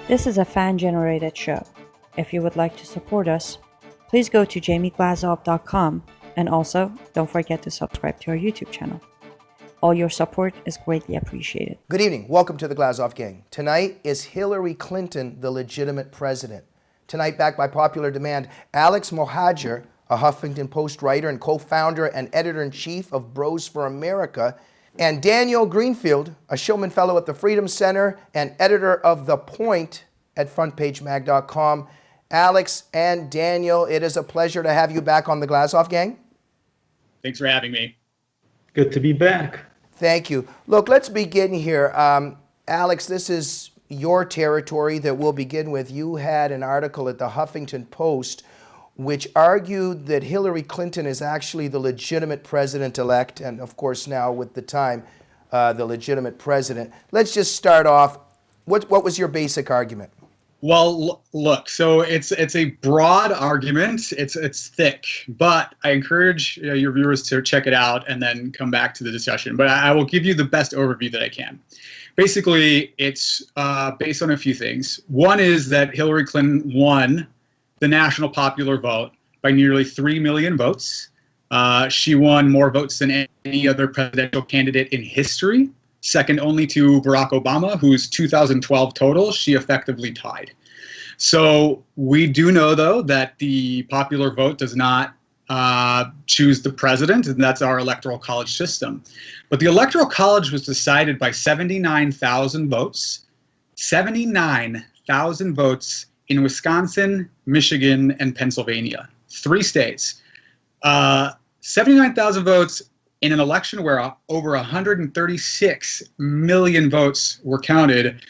This is a fan-generated show. If you would like to support us, please go to jamieglazov.com, and also don't forget to subscribe to our YouTube channel. All your support is greatly appreciated. Good evening. Welcome to the Glazov Gang. Tonight is Hillary Clinton the legitimate president? Tonight, back by popular demand, Alex Mohajer, a Huffington Post writer and co-founder and editor-in-chief of Bros for America, and Daniel Greenfield, a Shillman fellow at the Freedom Center and editor of The Point at frontpagemag.com. Alex and Daniel, it is a pleasure to have you back on the Glazov Gang. Thanks for having me. Good to be back. Thank you. Look, let's begin here. Alex, this is your territory that we'll begin with. You had an article at the Huffington Post which argued that Hillary Clinton is actually the legitimate president-elect, and of course now with the time, the legitimate president. Let's just start off. What was your basic argument? Well, look, so it's a broad argument. It's thick, but I encourage your viewers to check it out and then come back to the discussion. But I will give you the best overview that I can. Basically, it's based on a few things. One is that Hillary Clinton won the national popular vote by nearly 3 million votes. She won more votes than any other presidential candidate in history, second only to Barack Obama, whose 2012 total she effectively tied. So we do know, though, that the popular vote does not choose the president, and that's our Electoral College system. But the Electoral College was decided by 79,000 votes, 79,000 votes in Wisconsin, Michigan, and Pennsylvania, 3 states. 79,000 votes in an election where over 136 million votes were counted.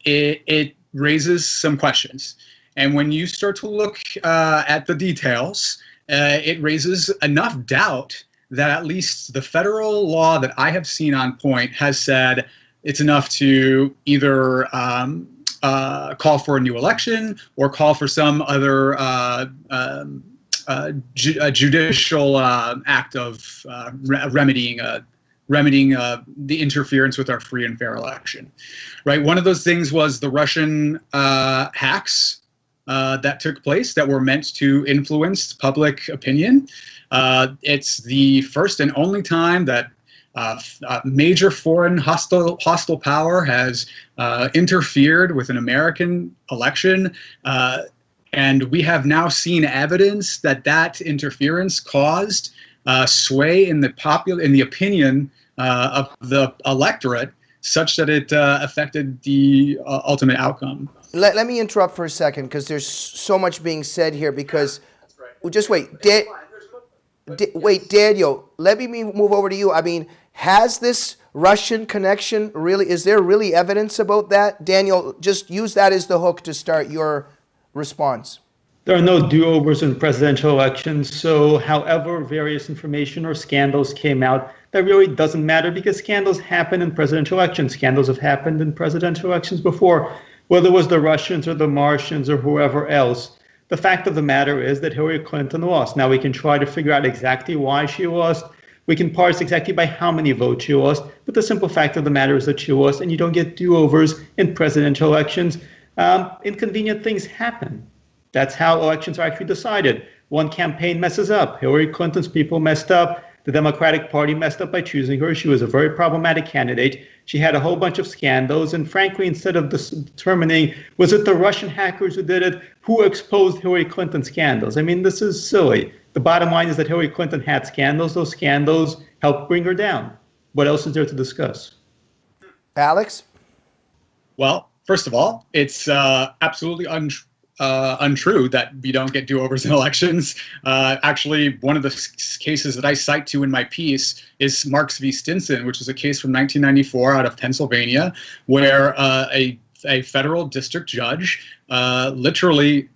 It raises some questions. And when you start to look at the details, it raises enough doubt that at least the federal law that I have seen on point has said it's enough to either call for a new election or call for some other judicial act of remedying the interference with our free and fair election. Right. One of those things was the Russian hacks that took place that were meant to influence public opinion. It's the first and only time that major foreign hostile power has interfered with an American election, and we have now seen evidence that interference caused sway in the opinion of the electorate, such that it affected the ultimate outcome. Let me interrupt for a second because there's so much being said here. Because just wait, Daniel. Let me move over to you. I mean, has this Russian connection really? Is there really evidence about that, Daniel? Just use that as the hook to start your response. There are no do-overs in presidential elections, so however various information or scandals came out, that really doesn't matter because scandals happen in presidential elections. Scandals have happened in presidential elections before, whether it was the Russians or the Martians or whoever else. The fact of the matter is that Hillary Clinton lost. Now we can try to figure out exactly why she lost. We can parse exactly by how many votes she lost, but the simple fact of the matter is that she lost, and you don't get do-overs in presidential elections. Inconvenient things happen. That's how elections are actually decided. One campaign messes up. Hillary Clinton's people messed up. The Democratic Party messed up by choosing her. She was a very problematic candidate. She had a whole bunch of scandals. And frankly, instead of determining, was it the Russian hackers who did it? Who exposed Hillary Clinton's scandals? I mean, this is silly. The bottom line is that Hillary Clinton had scandals. Those scandals helped bring her down. What else is there to discuss? Alex? Well, first of all, it's absolutely untrue that we don't get do-overs in elections. Actually, one of the cases that I cite to in my piece is Marks v. Stinson, which is a case from 1994 out of Pennsylvania, where a federal district judge literally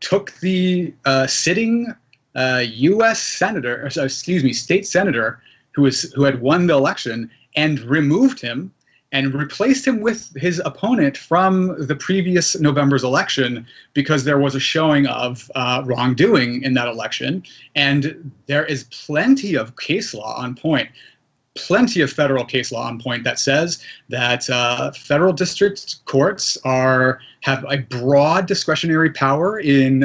took the sitting U.S. senator, state senator who had won the election and removed him and replaced him with his opponent from the previous November's election because there was a showing of wrongdoing in that election. And there is plenty of case law on point. plenty of federal case law on point that says that federal district courts have a broad discretionary power in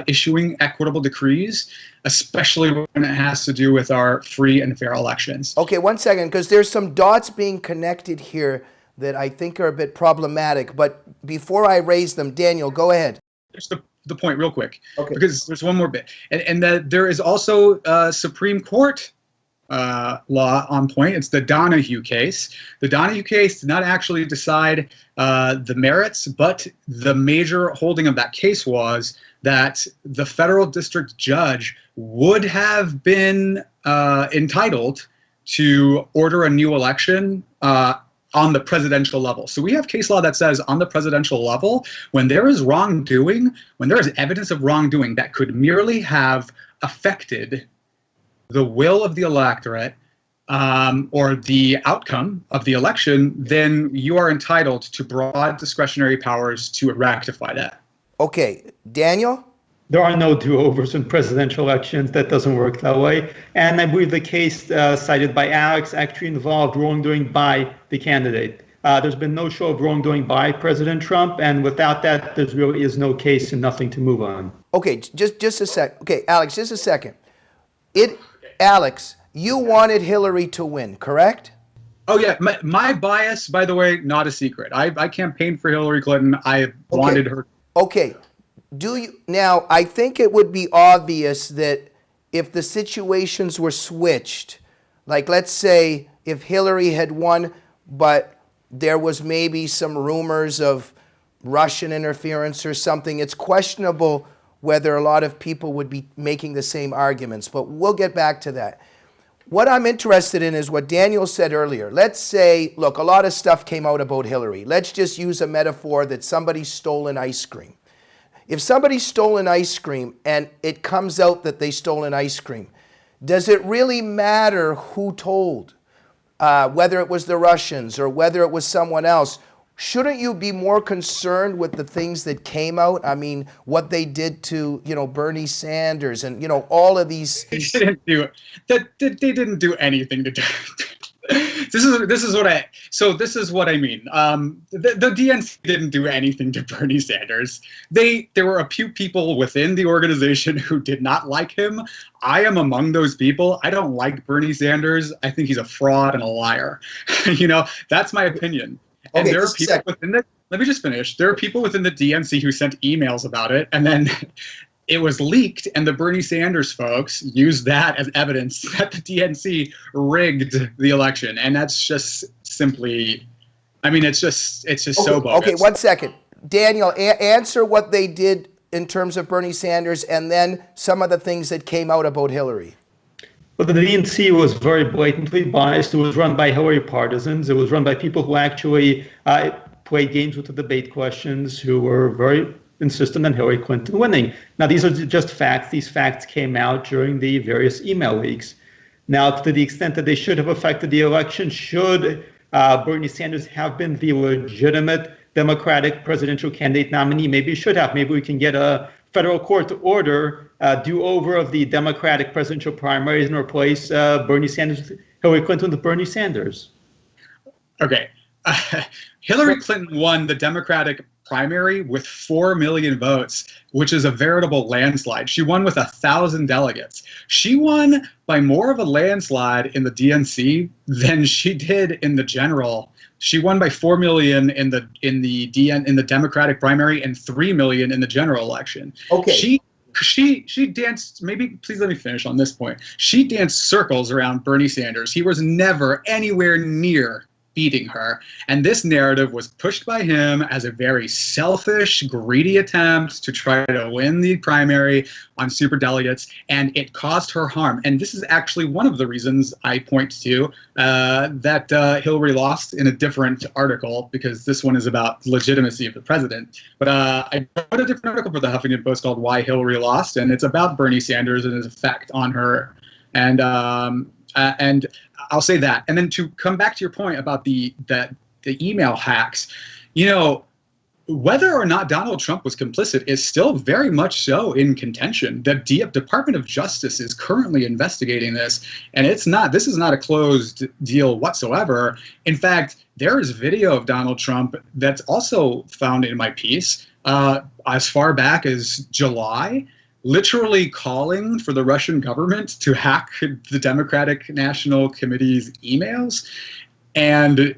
issuing equitable decrees, especially when it has to do with our free and fair elections. Okay, 1 second, because there's some dots being connected here that I think are a bit problematic. But before I raise them, Daniel, go ahead. Just the point real quick, Okay. because there's one more bit. And that there is also Supreme Court law on point. It's the Donahue case. The Donahue case did not actually decide the merits, but the major holding of that case was that the federal district judge would have been entitled to order a new election on the presidential level. So we have case law that says on the presidential level, when there is wrongdoing, when there is evidence of wrongdoing that could merely have affected the will of the electorate or the outcome of the election, then you are entitled to broad discretionary powers to rectify that. Okay, Daniel? There are no do-overs in presidential elections. That doesn't work that way. And I believe the case cited by Alex actually involved wrongdoing by the candidate. There's been no show of wrongdoing by President Trump, and without that, there really is no case and nothing to move on. Okay, just a sec. Okay, Alex, just a second. Alex, you wanted Hillary to win, correct? Oh, yeah. My bias, by the way, not a secret. I campaigned for Hillary Clinton. I wanted her. Okay. Now, I think it would be obvious that if the situations were switched, like let's say if Hillary had won, but there was maybe some rumors of Russian interference or something, it's questionable whether a lot of people would be making the same arguments, but we'll get back to that. What I'm interested in is what Daniel said earlier. Let's say, look, a lot of stuff came out about Hillary. Let's just use a metaphor that somebody stole an ice cream. If somebody stole an ice cream and it comes out that they stole an ice cream, does it really matter who told? Whether it was the Russians or whether it was someone else? Shouldn't you be more concerned with the things that came out? I mean, what they did to, Bernie Sanders and, all of these. They didn't do it. They didn't do anything to do. This is what I mean. The DNC didn't do anything to Bernie Sanders. There were a few people within the organization who did not like him. I am among those people. I don't like Bernie Sanders. I think he's a fraud and a liar. That's my opinion. And Okay, there are people within the. Let me just finish. There are people within the DNC who sent emails about it, and then it was leaked, and the Bernie Sanders folks used that as evidence that the DNC rigged the election, and that's just simply, it's just so bogus. Okay, 1 second. Daniel, answer what they did in terms of Bernie Sanders and then some of the things that came out about Hillary. Well, the DNC was very blatantly biased. It was run by Hillary partisans. It was run by people who actually played games with the debate questions, who were very insistent on Hillary Clinton winning. Now, these are just facts. These facts came out during the various email leaks. Now, to the extent that they should have affected the election, should Bernie Sanders have been the legitimate Democratic presidential candidate nominee? Maybe it should have. Maybe we can get a federal court to order do-over of the Democratic presidential primaries and replace Bernie Sanders, Hillary Clinton with Bernie Sanders. Okay. Hillary Clinton won the Democratic primary with 4 million votes, which is a veritable landslide. She won with 1,000 delegates. She won by more of a landslide in the DNC than she did in the general. She won by 4 million in the Democratic primary and 3 million in the general election. Okay. She danced, maybe please let me finish on this point. She danced circles around Bernie Sanders. He was never anywhere near beating her. And this narrative was pushed by him as a very selfish, greedy attempt to try to win the primary on superdelegates, and it caused her harm. And this is actually one of the reasons I point to that Hillary lost in a different article, because this one is about legitimacy of the president. But I wrote a different article for the Huffington Post called Why Hillary Lost, and it's about Bernie Sanders and his effect on her. And I'll say that. And then to come back to your point about the email hacks, whether or not Donald Trump was complicit is still very much so in contention. The Department of Justice is currently investigating this, and this is not a closed deal whatsoever. In fact, there is video of Donald Trump that's also found in my piece as far back as July, literally calling for the Russian government to hack the Democratic National Committee's emails. And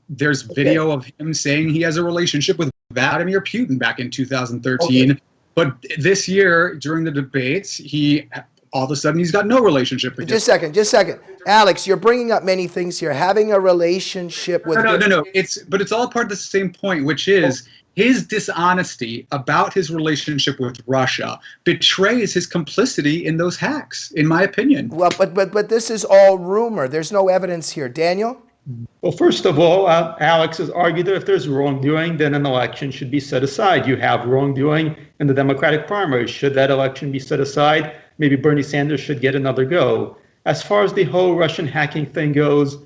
there's video of him saying he has a relationship with Vladimir Putin back in 2013. Okay. But this year, during the debates, all of a sudden he's got no relationship with Just a second. Alex, you're bringing up many things here. Having a relationship with... No. It's all part of the same point, which is his dishonesty about his relationship with Russia betrays his complicity in those hacks, in my opinion. Well, but this is all rumor. There's no evidence here. Daniel? Well, first of all, Alex has argued that if there's wrongdoing, then an election should be set aside. You have wrongdoing in the Democratic primary. Should that election be set aside, maybe Bernie Sanders should get another go. As far as the whole Russian hacking thing goes,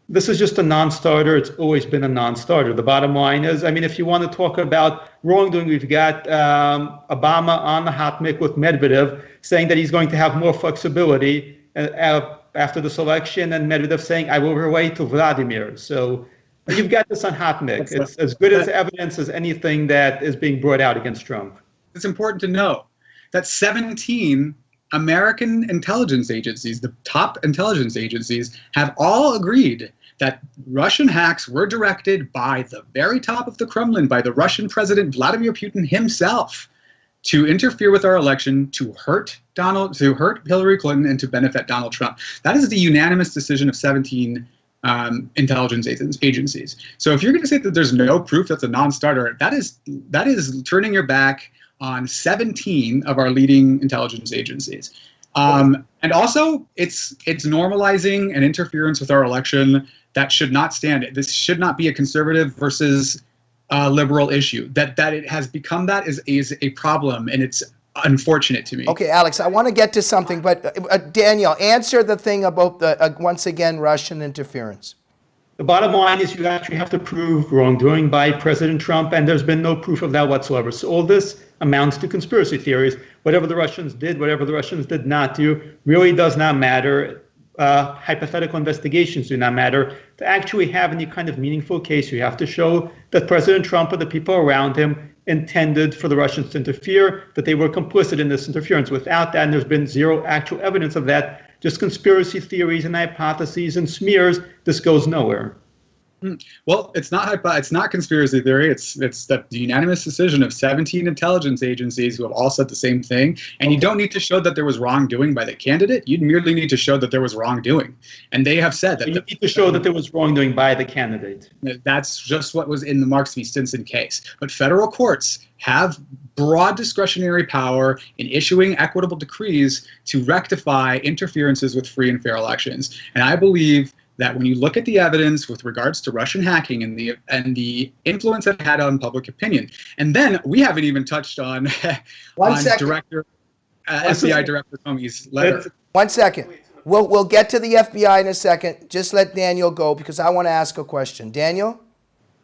this is just a non-starter. It's always been a non-starter. The bottom line is, if you want to talk about wrongdoing, we've got Obama on the hot mic with Medvedev saying that he's going to have more flexibility after this election, and Medvedev saying, I will relate to Vladimir. So you've got this on hot mic. It's as good as evidence as anything that is being brought out against Trump. It's important to know that 17 American intelligence agencies, the top intelligence agencies, have all agreed that Russian hacks were directed by the very top of the Kremlin, by the Russian President Vladimir Putin himself, to interfere with our election, to hurt Hillary Clinton, and to benefit Donald Trump. That is the unanimous decision of 17 intelligence agencies. So if you're going to say that there's no proof that's a non-starter, that is turning your back on 17 of our leading intelligence agencies. And also, it's normalizing an interference with our election that should not stand. This should not be a conservative versus liberal issue. That it has become that is a problem, and it's unfortunate to me. Okay, Alex, I want to get to something, but Daniel, answer the thing about the, once again, Russian interference. The bottom line is you actually have to prove wrongdoing by President Trump, and there's been no proof of that whatsoever. So all this amounts to conspiracy theories. Whatever the Russians did, whatever the Russians did not do, really does not matter. Hypothetical investigations do not matter. To actually have any kind of meaningful case, you have to show that President Trump or the people around him intended for the Russians to interfere, that they were complicit in this interference. Without that, and there's been zero actual evidence of that, just conspiracy theories and hypotheses and smears, this goes nowhere. Well, it's not conspiracy theory. It's the unanimous decision of 17 intelligence agencies who have all said the same thing. And you don't need to show that there was wrongdoing by the candidate. You merely need to show that there was wrongdoing. And they have said that. You need to show that there was wrongdoing by the candidate. That's just what was in the Marks v. Stinson case. But federal courts have broad discretionary power in issuing equitable decrees to rectify interferences with free and fair elections. And I believe that when you look at the evidence with regards to Russian hacking and the influence it had on public opinion, and then we haven't even touched on FBI Director Comey's letter. 1 second. We'll get to the FBI in a second. Just let Daniel go because I want to ask a question. Daniel?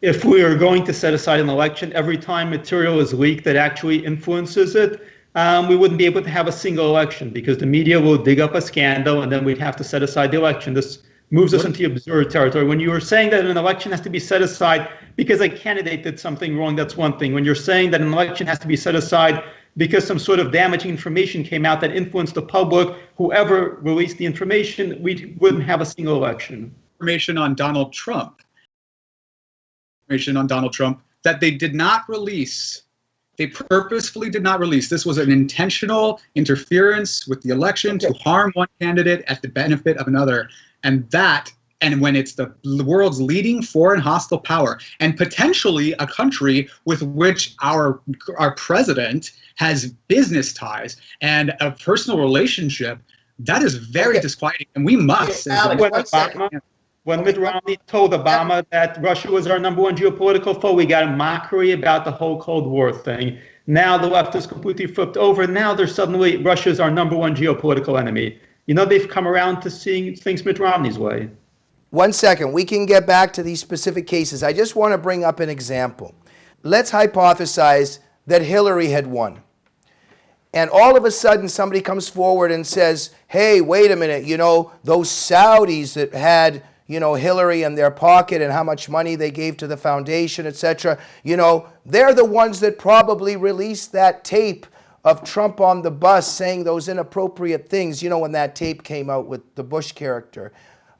If we are going to set aside an election, every time material is leaked that actually influences it, we wouldn't be able to have a single election because the media will dig up a scandal and then we'd have to set aside the election. This moves us into absurd territory. When you were saying that an election has to be set aside because a candidate did something wrong, that's one thing. When you're saying that an election has to be set aside because some sort of damaging information came out that influenced the public, whoever released the information, we wouldn't have a single election. Information on Donald Trump that they did not release. They purposefully did not release. This was an intentional interference with the election to harm one candidate at the benefit of another. And when it's the world's leading foreign hostile power and potentially a country with which our president has business ties and a personal relationship, that is very disquieting. And we must. When Mitt Romney told Obama that Russia was our number one geopolitical foe, we got a mockery about the whole Cold War thing. Now the left is completely flipped over. Now they're suddenly Russia's our number one geopolitical enemy. They've come around to seeing things Mitt Romney's way. 1 second. We can get back to these specific cases. I just want to bring up an example. Let's hypothesize that Hillary had won. And all of a sudden, somebody comes forward and says, hey, wait a minute, those Saudis that had, Hillary in their pocket and how much money they gave to the foundation, etc., they're the ones that probably released that tape of Trump on the bus saying those inappropriate things, when that tape came out with the Bush character.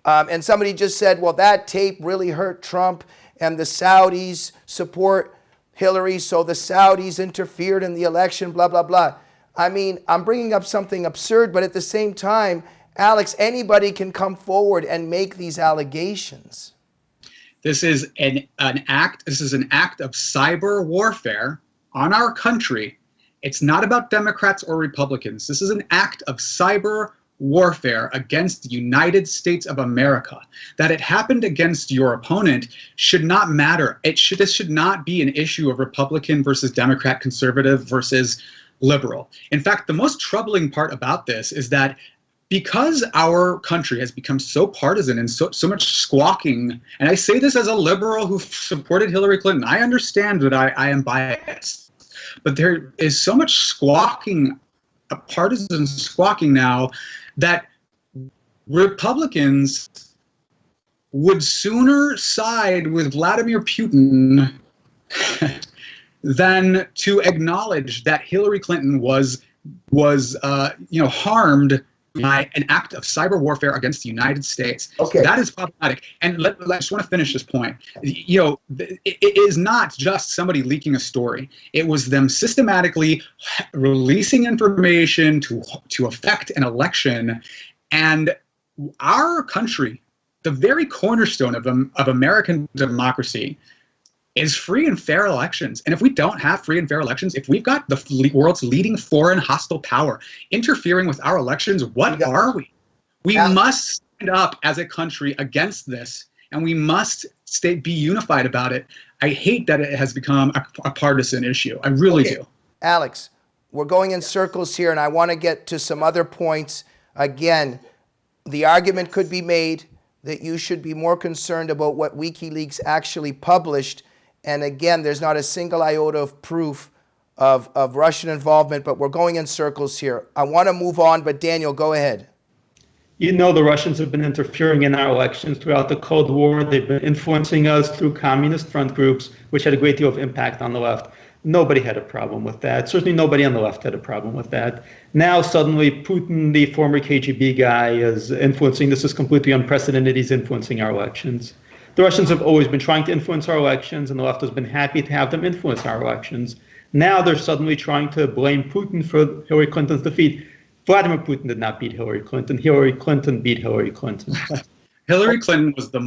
And somebody just said, well, that tape really hurt Trump, and the Saudis support Hillary, so the Saudis interfered in the election, blah, blah, blah. I mean, I'm bringing up something absurd, but at the same time, Alex, anybody can come forward and make these allegations. This is an act. This is an act of cyber warfare on our country. It's not about Democrats or Republicans. This is an act of cyber warfare against the United States of America. That it happened against your opponent should not matter. This should not be an issue of Republican versus Democrat, conservative versus liberal. In fact, the most troubling part about this is that because our country has become so partisan and so much squawking, and I say this as a liberal who supported Hillary Clinton, I understand that I am biased, but there is so much squawking, a partisan squawking now, that Republicans would sooner side with Vladimir Putin than to acknowledge that Hillary Clinton was harmed by an act of cyber warfare against the United States. Okay. That is problematic. And I just want to finish this point. It is not just somebody leaking a story. It was them systematically releasing information to affect an election. And our country, the very cornerstone of American democracy, is free and fair elections. And if we don't have free and fair elections, if we've got the world's leading foreign hostile power interfering with our elections, what are we? We must stand up as a country against this, and we must be unified about it. I hate that it has become a partisan issue. I really do. Alex, we're going in circles here, and I want to get to some other points. Again, the argument could be made that you should be more concerned about what WikiLeaks actually published. And again, there's not a single iota of proof of Russian involvement, but we're going in circles here. I want to move on, but Daniel, go ahead. The Russians have been interfering in our elections throughout the Cold War. They've been influencing us through communist front groups, which had a great deal of impact on the left. Nobody had a problem with that. Certainly nobody on the left had a problem with that. Now suddenly Putin, the former KGB guy, is influencing. This is completely unprecedented. He's influencing our elections. The Russians have always been trying to influence our elections, and the left has been happy to have them influence our elections. Now they're suddenly trying to blame Putin for Hillary Clinton's defeat. Vladimir Putin did not beat Hillary Clinton. Hillary Clinton beat Hillary Clinton. Hillary Clinton was the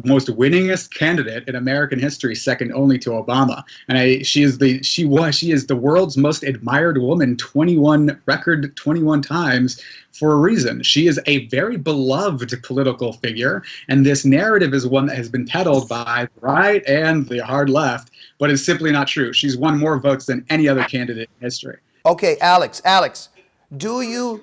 most winningest candidate in American history, second only to Obama. And she is the world's most admired woman 21 times for a reason. She is a very beloved political figure, and this narrative is one that has been peddled by the right and the hard left, but it's simply not true. She's won more votes than any other candidate in history. Okay, Alex, do you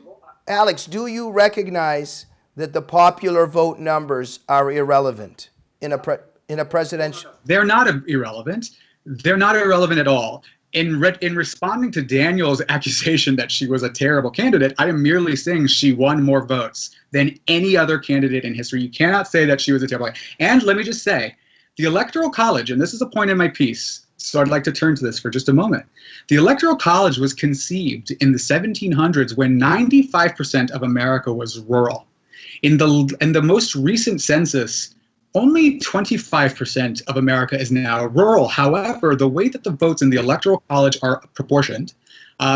recognize that the popular vote numbers are irrelevant in a presidential? They're not irrelevant. They're not irrelevant at all. In responding to Daniel's accusation that she was a terrible candidate, I am merely saying she won more votes than any other candidate in history. You cannot say that she was a terrible candidate. And let me just say, the Electoral College, and this is a point in my piece, so I'd like to turn to this for just a moment. The Electoral College was conceived in the 1700s when 95% of America was rural. In the most recent census, only 25% of America is now rural. However, the way that the votes in the Electoral College are proportioned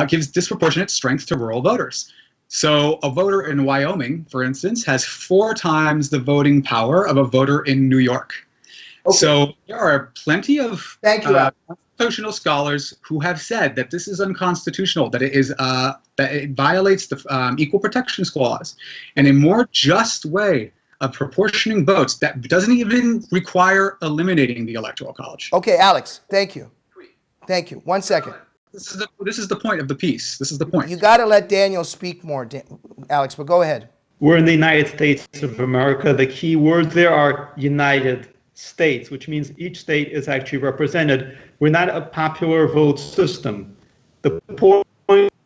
gives disproportionate strength to rural voters. So a voter in Wyoming, for instance, has 4 times the voting power of a voter in New York. Okay. So there are plenty of constitutional scholars who have said that this is unconstitutional, that it violates the Equal Protection Clause, and a more just way of proportioning votes that doesn't even require eliminating the Electoral College. Okay, Alex, thank you. 1 second. This is the point of the piece. This is the point. You got to let Daniel speak more, Alex, but go ahead. We're in the United States of America. The key words there are United States, which means each state is actually represented. We're not a popular vote system. The point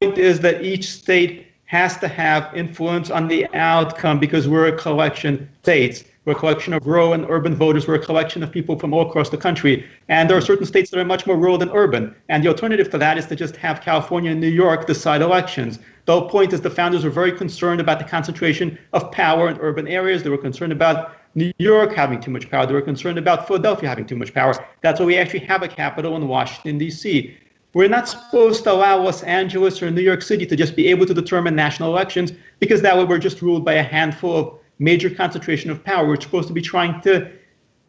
is that each state has to have influence on the outcome because we're a collection of states. We're a collection of rural and urban voters. We're a collection of people from all across the country. And there are certain states that are much more rural than urban. And the alternative to that is to just have California and New York decide elections. The whole point is the founders were very concerned about the concentration of power in urban areas. They were concerned about New York having too much power. They were concerned about Philadelphia having too much power. That's why we actually have a capital in Washington, D.C. We're not supposed to allow Los Angeles or New York City to just be able to determine national elections because that way we're just ruled by a handful of major concentration of power. We're supposed to be trying to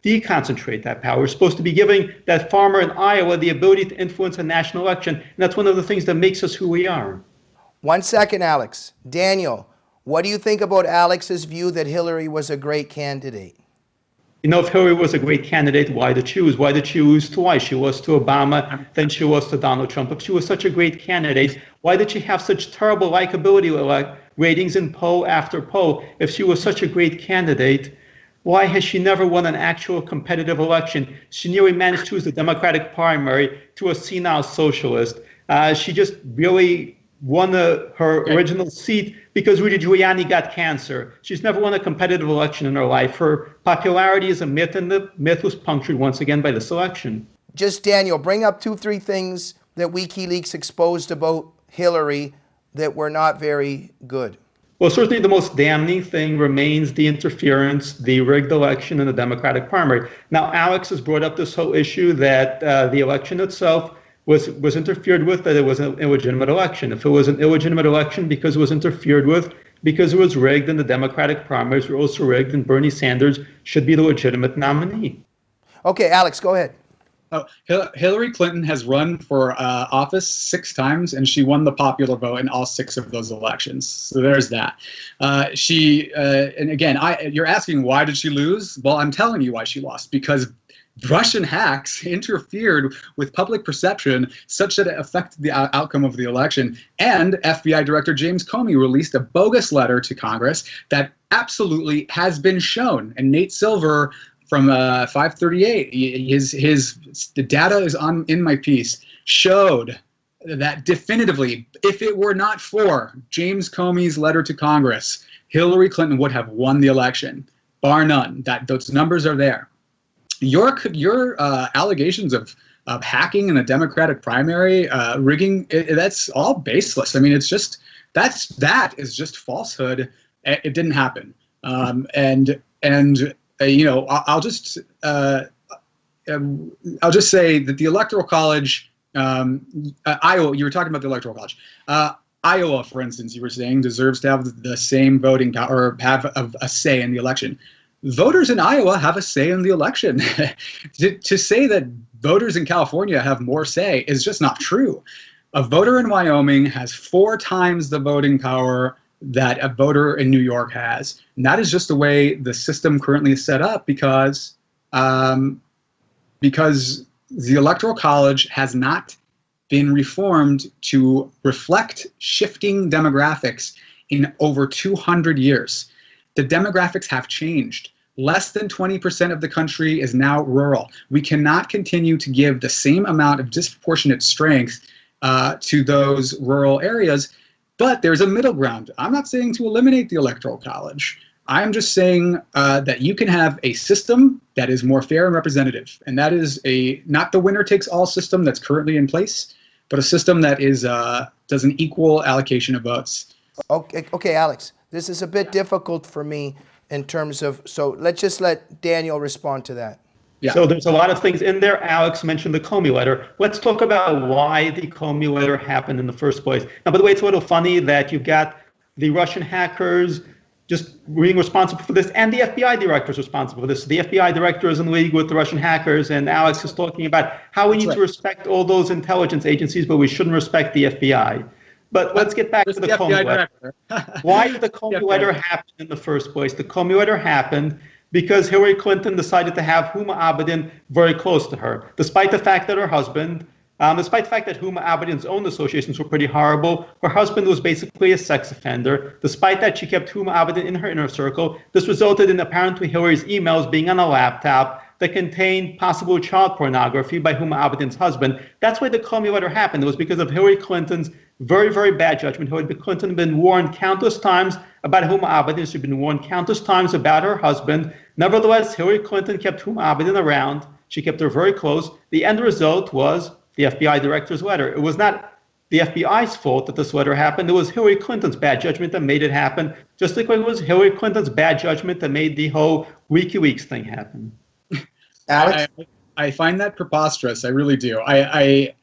deconcentrate that power. We're supposed to be giving that farmer in Iowa the ability to influence a national election. And that's one of the things that makes us who we are. 1 second, Alex. Daniel, what do you think about Alex's view that Hillary was a great candidate? You know, if Hillary was a great candidate, why to choose? Why to choose twice? She was to Obama, then she was to Donald Trump. If she was such a great candidate, why did she have such terrible likability ratings in poll after poll? If she was such a great candidate, why has she never won an actual competitive election? She nearly managed to lose the Democratic primary to a senile socialist. She just really won her original seat because Rudy Giuliani got cancer. She's never won a competitive election in her life. Her popularity is a myth, and the myth was punctured once again by this election. Just Daniel, bring up 2-3 things that WikiLeaks exposed about Hillary that were not very good. Well, certainly the most damning thing remains the interference, the rigged election in the Democratic primary. Now, Alex has brought up this whole issue that the election itself was interfered with, that it was an illegitimate election. If it was an illegitimate election because it was interfered with, because it was rigged and the Democratic primaries were also rigged, and Bernie Sanders should be the legitimate nominee. Okay, Alex, go ahead. Oh, Hillary Clinton has run for office 6 times, and she won the popular vote in all 6 of those elections. So there's that. And again, you're asking why did she lose? Well, I'm telling you why she lost, because Russian hacks interfered with public perception such that it affected the outcome of the election. And FBI Director James Comey released a bogus letter to Congress that absolutely has been shown. And Nate Silver from 538, the data is in my piece, showed that definitively, if it were not for James Comey's letter to Congress, Hillary Clinton would have won the election, bar none. Those numbers are there. Your allegations of hacking in the Democratic primary, rigging, that's all baseless. I mean, it's just that is just falsehood. It didn't happen. You know, I'll just say that the Electoral College, Iowa. You were talking about the Electoral College. Iowa, for instance, you were saying deserves to have the same voting power, or have a say in the election. Voters in Iowa have a say in the election. To say that voters in California have more say is just not true. A voter in Wyoming has 4 times the voting power that a voter in New York has. And that is just the way the system currently is set up because the Electoral College has not been reformed to reflect shifting demographics in over 200 years. The demographics have changed. Less than 20% of the country is now rural. We cannot continue to give the same amount of disproportionate strength to those rural areas, but there's a middle ground. I'm not saying to eliminate the Electoral College. I'm just saying that you can have a system that is more fair and representative, and that is not the winner-takes-all system that's currently in place, but a system that does an equal allocation of votes. Okay, Alex, this is a bit difficult for me in terms of, so let's just let Daniel respond to that. Yeah. So there's a lot of things in there. Alex mentioned the Comey letter. Let's talk about why the Comey letter happened in the first place. Now, by the way, it's a little funny that you've got the Russian hackers just being responsible for this, and the FBI director is responsible for this. The FBI director is in league with the Russian hackers, and Alex is talking about how we need to respect all those intelligence agencies, but we shouldn't respect the FBI. But let's get back to the Comey letter. Why did the Comey letter happen in the first place? The Comey letter happened because Hillary Clinton decided to have Huma Abedin very close to her, despite the fact that her husband Despite the fact that Huma Abedin's own associations were pretty horrible, her husband was basically a sex offender. Despite that, she kept Huma Abedin in her inner circle. This resulted in apparently Hillary's emails being on a laptop that contained possible child pornography by Huma Abedin's husband. That's why the Comey letter happened. It was because of Hillary Clinton's very, very bad judgment. Hillary Clinton had been warned countless times about Huma Abedin. She'd been warned countless times about her husband. Nevertheless, Hillary Clinton kept Huma Abedin around. She kept her very close. The end result was the FBI director's letter. It was not the FBI's fault that this letter happened. It was Hillary Clinton's bad judgment that made it happen, just like it was Hillary Clinton's bad judgment that made the whole WikiLeaks thing happen. Alex? I find that preposterous. I really do. I'm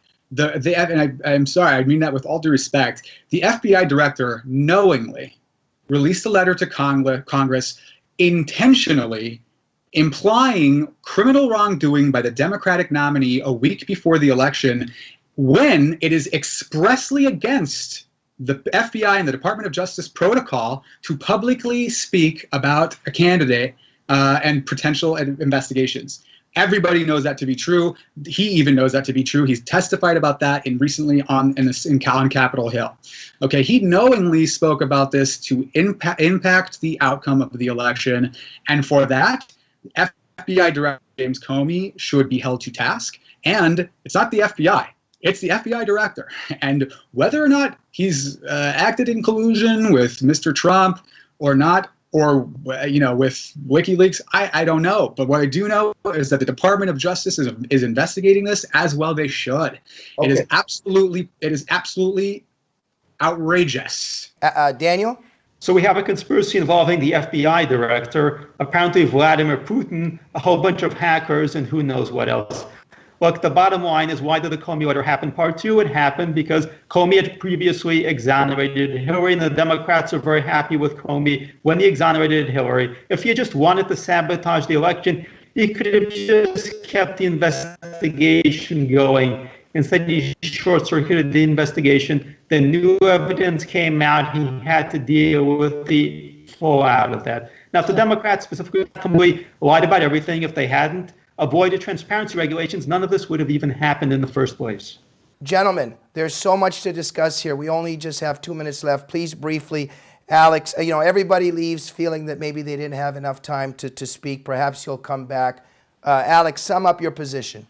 sorry, I mean that with all due respect. The FBI director knowingly released a letter to Congress intentionally implying criminal wrongdoing by the Democratic nominee a week before the election when it is expressly against the FBI and the Department of Justice protocol to publicly speak about a candidate and potential investigations. Everybody knows that to be true. He even knows that to be true. He's testified about that recently on Capitol Hill. Okay, he knowingly spoke about this to impact the outcome of the election, and for that, FBI Director James Comey should be held to task. And it's not the FBI; it's the FBI Director. And whether or not he's acted in collusion with Mr. Trump or not, or with WikiLeaks, I don't know. But what I do know is that the Department of Justice is investigating this as well. They should. Okay. It is absolutely outrageous. Daniel? So we have a conspiracy involving the FBI director, apparently Vladimir Putin, a whole bunch of hackers, and who knows what else. Look, the bottom line is, why did the Comey letter happen? Part two, it happened because Comey had previously exonerated Hillary, and the Democrats are very happy with Comey when he exonerated Hillary. If he had just wanted to sabotage the election, he could have just kept the investigation going. Instead, he short-circuited the investigation. Then new evidence came out. He had to deal with the fallout of that. Now, if the Democrats specifically lied about everything, if they hadn't avoided transparency regulations, none of this would have even happened in the first place. Gentlemen, there's so much to discuss here. We only just have 2 minutes left. Please briefly, Alex, everybody leaves feeling that maybe they didn't have enough time to speak. Perhaps you'll come back. Alex, sum up your position.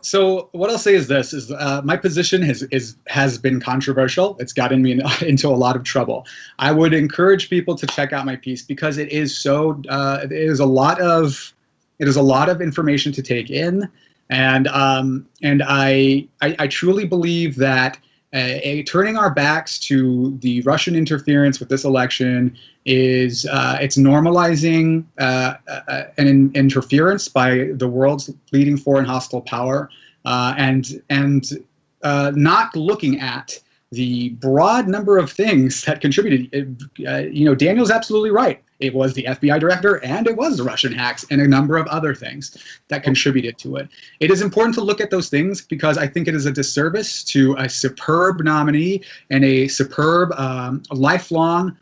So what I'll say is this: my position has been controversial. It's gotten me into a lot of trouble. I would encourage people to check out my piece because it is a lot of information to take in, and I truly believe that turning our backs to the Russian interference with this election is it's normalizing an interference by the world's leading foreign hostile power, and not looking at the broad number of things that contributed. Daniel's absolutely right. It was the FBI director, and it was the Russian hacks, and a number of other things that contributed to it. It is important to look at those things because I think it is a disservice to a superb nominee and a superb, lifelong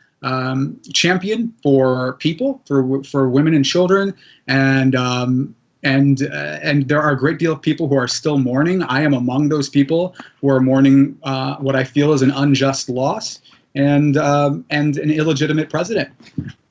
champion for people, for women and children, and there are a great deal of people who are still mourning. I am among those people who are mourning what I feel is an unjust loss and an illegitimate president.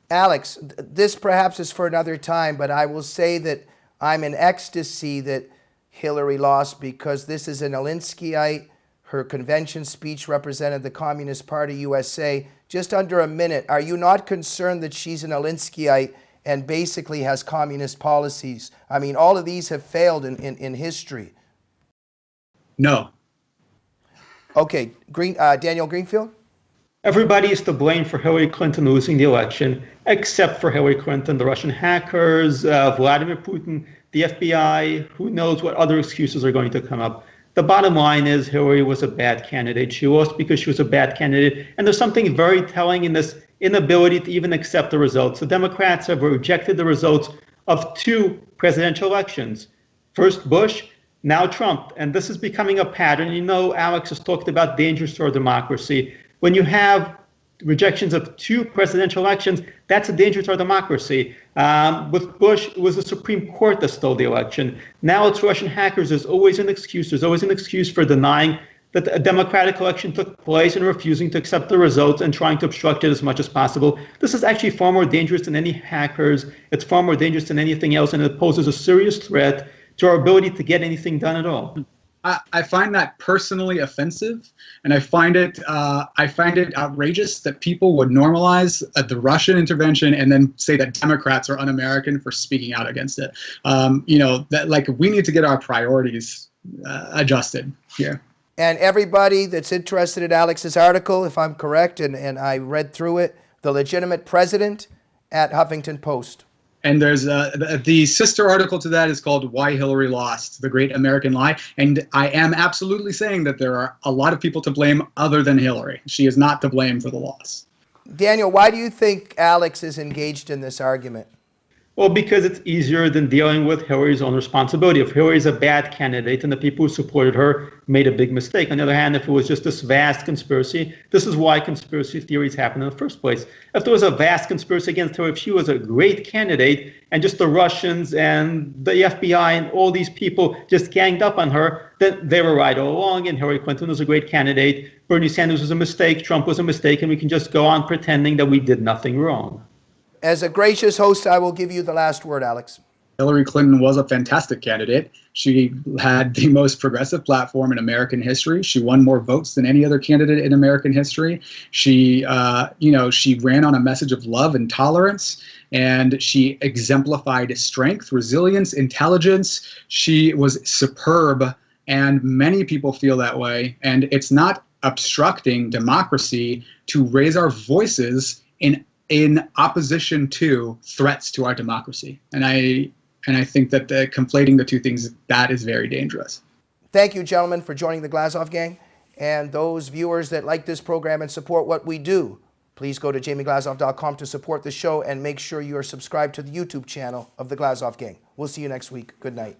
Alex, this perhaps is for another time, but I will say that I'm in ecstasy that Hillary lost because this is an Alinskyite. Her convention speech represented the Communist Party USA. Just under a minute, are you not concerned that she's an Alinskyite and basically has communist policies? I mean, all of these have failed in history. No. Okay, Daniel Greenfield? Everybody is to blame for Hillary Clinton losing the election, except for Hillary Clinton, the Russian hackers, Vladimir Putin, the FBI. Who knows what other excuses are going to come up. The bottom line is Hillary was a bad candidate. She lost because she was a bad candidate. And there's something very telling in this inability to even accept the results. The Democrats have rejected the results of 2 presidential elections. First Bush, now Trump. And this is becoming a pattern. Alex has talked about dangers to our democracy. When you have rejections of 2 presidential elections, that's a danger to our democracy. With Bush, it was the Supreme Court that stole the election. Now it's Russian hackers. There's always an excuse. There's always an excuse for denying that a democratic election took place and refusing to accept the results and trying to obstruct it as much as possible. This is actually far more dangerous than any hackers. It's far more dangerous than anything else, and it poses a serious threat to our ability to get anything done at all. I find that personally offensive, and I find it outrageous that people would normalize the Russian intervention and then say that Democrats are un-American for speaking out against it. That like we need to get our priorities adjusted here. And everybody that's interested in Alex's article, if I'm correct, and I read through it, The Legitimate President at Huffington Post. And there's the sister article to that is called Why Hillary Lost, The Great American Lie. And I am absolutely saying that there are a lot of people to blame other than Hillary. She is not to blame for the loss. Daniel, why do you think Alex is engaged in this argument? Well, because it's easier than dealing with Hillary's own responsibility. If Hillary's a bad candidate and the people who supported her made a big mistake. On the other hand, if it was just this vast conspiracy, this is why conspiracy theories happen in the first place. If there was a vast conspiracy against her, if she was a great candidate and just the Russians and the FBI and all these people just ganged up on her, then they were right all along, and Hillary Clinton was a great candidate, Bernie Sanders was a mistake, Trump was a mistake, and we can just go on pretending that we did nothing wrong. As a gracious host, I will give you the last word, Alex. Hillary Clinton was a fantastic candidate. She had the most progressive platform in American history. She won more votes than any other candidate in American history. She ran on a message of love and tolerance, and she exemplified strength, resilience, intelligence. She was superb, and many people feel that way. And it's not obstructing democracy to raise our voices in opposition to threats to our democracy. And I think that conflating the two things, that is very dangerous. Thank you, gentlemen, for joining the Glazov Gang. And those viewers that like this program and support what we do, please go to jamieglazov.com to support the show and make sure you are subscribed to the YouTube channel of the Glazov Gang. We'll see you next week. Good night.